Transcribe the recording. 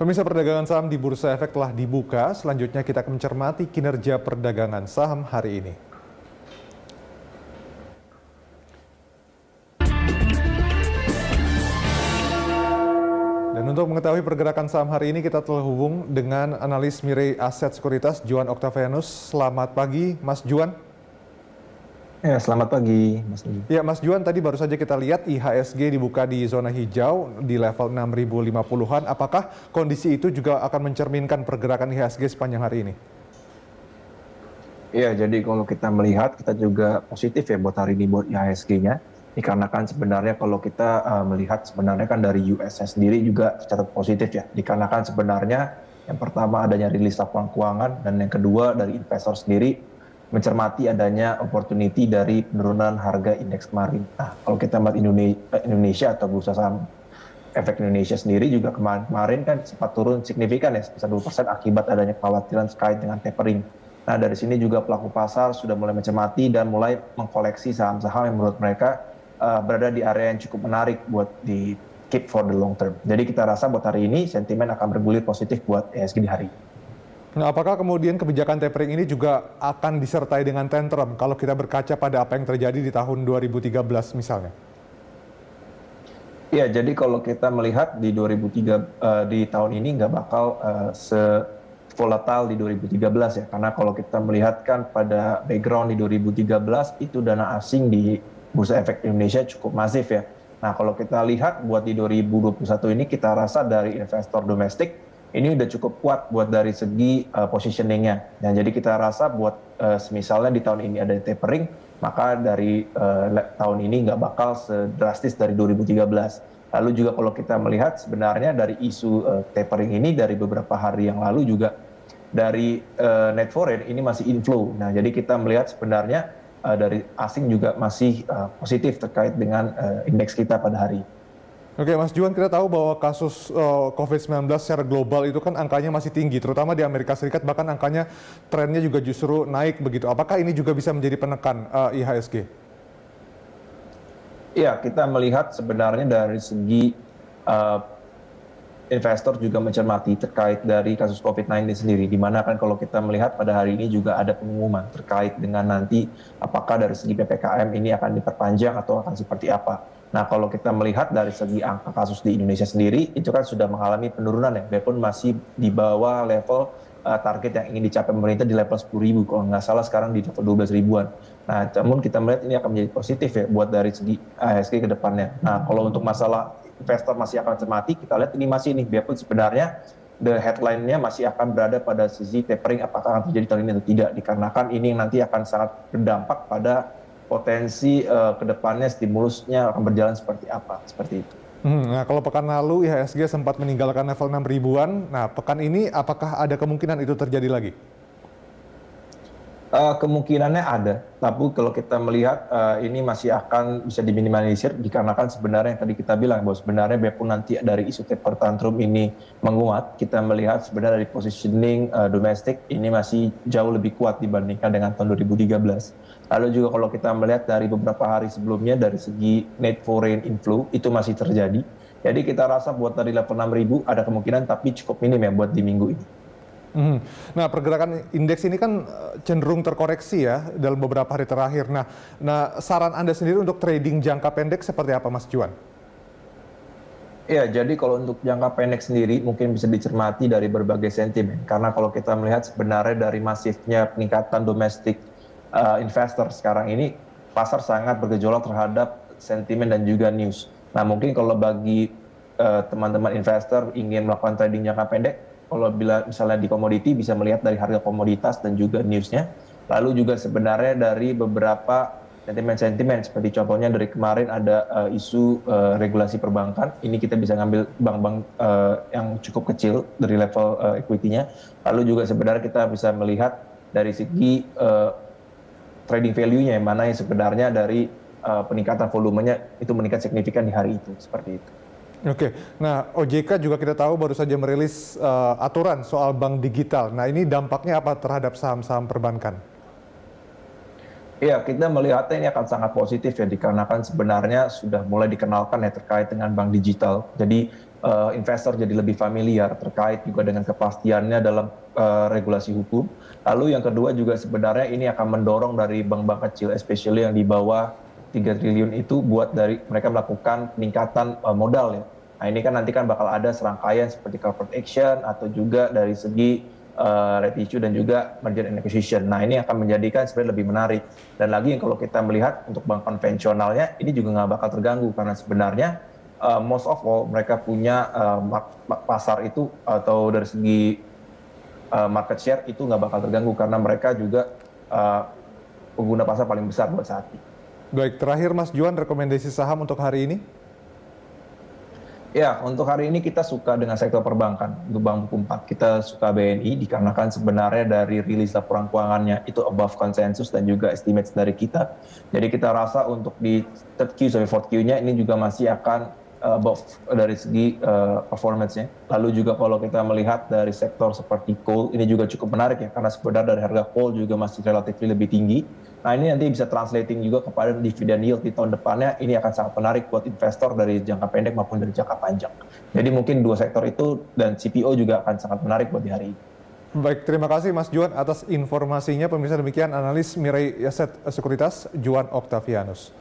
Pemirsa, perdagangan saham di Bursa Efek telah dibuka. Selanjutnya kita akan mencermati kinerja perdagangan saham hari ini. Dan untuk mengetahui pergerakan saham hari ini, kita telah hubung dengan analis Mirai Aset Sekuritas, Juan Octavianus. Selamat pagi, Mas Juan. Ya, selamat pagi, Mas Nugi. Ya, Mas Juan, tadi baru saja kita lihat IHSG dibuka di zona hijau di level 6.050-an. Apakah kondisi itu juga akan mencerminkan pergerakan IHSG sepanjang hari ini? Ya, jadi kalau kita melihat, kita juga positif ya buat hari ini buat IHSG-nya. Dikarenakan sebenarnya kalau kita melihat sebenarnya kan dari US sendiri juga tercatat positif ya. Dikarenakan sebenarnya yang pertama adanya rilis laporan keuangan, dan yang kedua dari investor sendiri mencermati adanya opportunity dari penurunan harga indeks kemarin. Nah, kalau kita melihat Indonesia atau bursa saham efek Indonesia sendiri juga kemarin kan sempat turun signifikan ya, sebesar 2% akibat adanya kekhawatiran terkait dengan tapering. Nah, dari sini juga pelaku pasar sudah mulai mencermati dan mulai mengkoleksi saham-saham yang menurut mereka berada di area yang cukup menarik buat di keep for the long term. Jadi kita rasa buat hari ini sentimen akan bergulir positif buat IHSG di hari ini. Nah, apakah kemudian kebijakan tapering ini juga akan disertai dengan tantrum kalau kita berkaca pada apa yang terjadi di tahun 2013 misalnya? Ya, jadi kalau kita melihat di di tahun ini nggak bakal se-volatile di 2013 ya, karena kalau kita melihat kan pada background di 2013 itu dana asing di Bursa Efek Indonesia cukup masif ya. Nah, kalau kita lihat buat di 2021 ini kita rasa dari investor domestik ini udah cukup kuat buat dari segi positioningnya. Nah, jadi kita rasa buat misalnya di tahun ini ada tapering, maka dari tahun ini nggak bakal sedrastis dari 2013. Lalu juga kalau kita melihat sebenarnya dari isu tapering ini dari beberapa hari yang lalu juga dari net foreign ini masih inflow. Nah, jadi kita melihat sebenarnya dari asing juga masih positif terkait dengan indeks kita pada hari ini. Oke, Mas Juan, kita tahu bahwa kasus COVID-19 secara global itu kan angkanya masih tinggi, terutama di Amerika Serikat, bahkan angkanya trennya juga justru naik begitu. Apakah ini juga bisa menjadi penekan IHSG? Ya, kita melihat sebenarnya dari segi investor juga mencermati terkait dari kasus COVID-19 sendiri, di mana kan kalau kita melihat pada hari ini juga ada pengumuman terkait dengan nanti apakah dari segi PPKM ini akan diperpanjang atau akan seperti apa. Nah, kalau kita melihat dari segi angka kasus di Indonesia sendiri, itu kan sudah mengalami penurunan ya, walaupun masih di bawah level target yang ingin dicapai pemerintah di level 10.000, kalau nggak salah sekarang di level 12 ribuan. Nah, namun kita melihat ini akan menjadi positif ya buat dari segi IHSG ke depannya. Nah, kalau untuk masalah investor masih akan cermati, kita lihat ini masih nih, biarpun sebenarnya the headline-nya masih akan berada pada sisi tapering apakah akan terjadi tahun ini atau tidak, dikarenakan ini nanti akan sangat berdampak pada potensi kedepannya stimulusnya akan berjalan seperti apa, seperti itu. Nah, kalau pekan lalu IHSG sempat meninggalkan level 6 ribuan, nah pekan ini apakah ada kemungkinan itu terjadi lagi? Kemungkinannya ada, tapi kalau kita melihat ini masih akan bisa diminimalisir dikarenakan sebenarnya yang tadi kita bilang bahwa sebenarnya biarpun nanti dari isu taper tantrum ini menguat, kita melihat sebenarnya dari positioning domestik ini masih jauh lebih kuat dibandingkan dengan tahun 2013. Lalu juga kalau kita melihat dari beberapa hari sebelumnya dari segi net foreign inflow itu masih terjadi. Jadi kita rasa buat dari level 6.000 ada kemungkinan tapi cukup minim ya buat di minggu ini. Nah, pergerakan indeks ini kan cenderung terkoreksi ya dalam beberapa hari terakhir. Nah, saran Anda sendiri untuk trading jangka pendek seperti apa, Mas Juan? Ya, jadi kalau untuk jangka pendek sendiri mungkin bisa dicermati dari berbagai sentimen. Karena kalau kita melihat sebenarnya dari masifnya peningkatan domestik investor sekarang ini, pasar sangat bergejolak terhadap sentimen dan juga news. Nah, mungkin kalau bagi teman-teman investor ingin melakukan trading jangka pendek, kalau bila misalnya di komoditi bisa melihat dari harga komoditas dan juga newsnya. Lalu juga sebenarnya dari beberapa sentimen-sentimen seperti contohnya dari kemarin ada isu regulasi perbankan. Ini kita bisa ngambil bank-bank yang cukup kecil dari level equity-nya. Lalu juga sebenarnya kita bisa melihat dari segi trading value-nya yang mana yang sebenarnya dari peningkatan volumenya itu meningkat signifikan di hari itu, seperti itu. Oke, nah OJK juga kita tahu baru saja merilis aturan soal bank digital. Nah, ini dampaknya apa terhadap saham-saham perbankan? Iya, kita melihatnya ini akan sangat positif ya, dikarenakan sebenarnya sudah mulai dikenalkan ya terkait dengan bank digital. Jadi investor jadi lebih familiar terkait juga dengan kepastiannya dalam regulasi hukum. Lalu yang kedua juga sebenarnya ini akan mendorong dari bank-bank kecil, especially yang di bawah 3 triliun itu buat dari mereka melakukan peningkatan modal ya. Nah ini kan nanti kan bakal ada serangkaian seperti corporate action atau juga dari segi right issue dan juga merger and acquisition. Nah ini akan menjadikan sebenarnya lebih menarik. Dan lagi yang kalau kita melihat untuk bank konvensionalnya ini juga nggak bakal terganggu karena sebenarnya most of all mereka punya pasar itu atau dari segi market share itu nggak bakal terganggu karena mereka juga pengguna pasar paling besar buat saat ini. Baik, terakhir Mas Juan, rekomendasi saham untuk hari ini? Ya, untuk hari ini kita suka dengan sektor perbankan. Untuk Bank Buku 4, kita suka BNI dikarenakan sebenarnya dari rilis laporan keuangannya itu above konsensus dan juga estimates dari kita. Jadi kita rasa untuk di third Q sampai fourth Q-nya ini juga masih akan above dari segi performance-nya. Lalu juga kalau kita melihat dari sektor seperti coal, ini juga cukup menarik ya, karena sebenarnya dari harga coal juga masih relatif lebih tinggi. Nah ini nanti bisa translating juga kepada dividen yield di tahun depannya, ini akan sangat menarik buat investor dari jangka pendek maupun dari jangka panjang. Jadi mungkin dua sektor itu dan CPO juga akan sangat menarik buat di hari ini. Baik, terima kasih Mas Juan atas informasinya. Pemirsa, demikian analis Mirai Asset Sekuritas Juan Octavianus.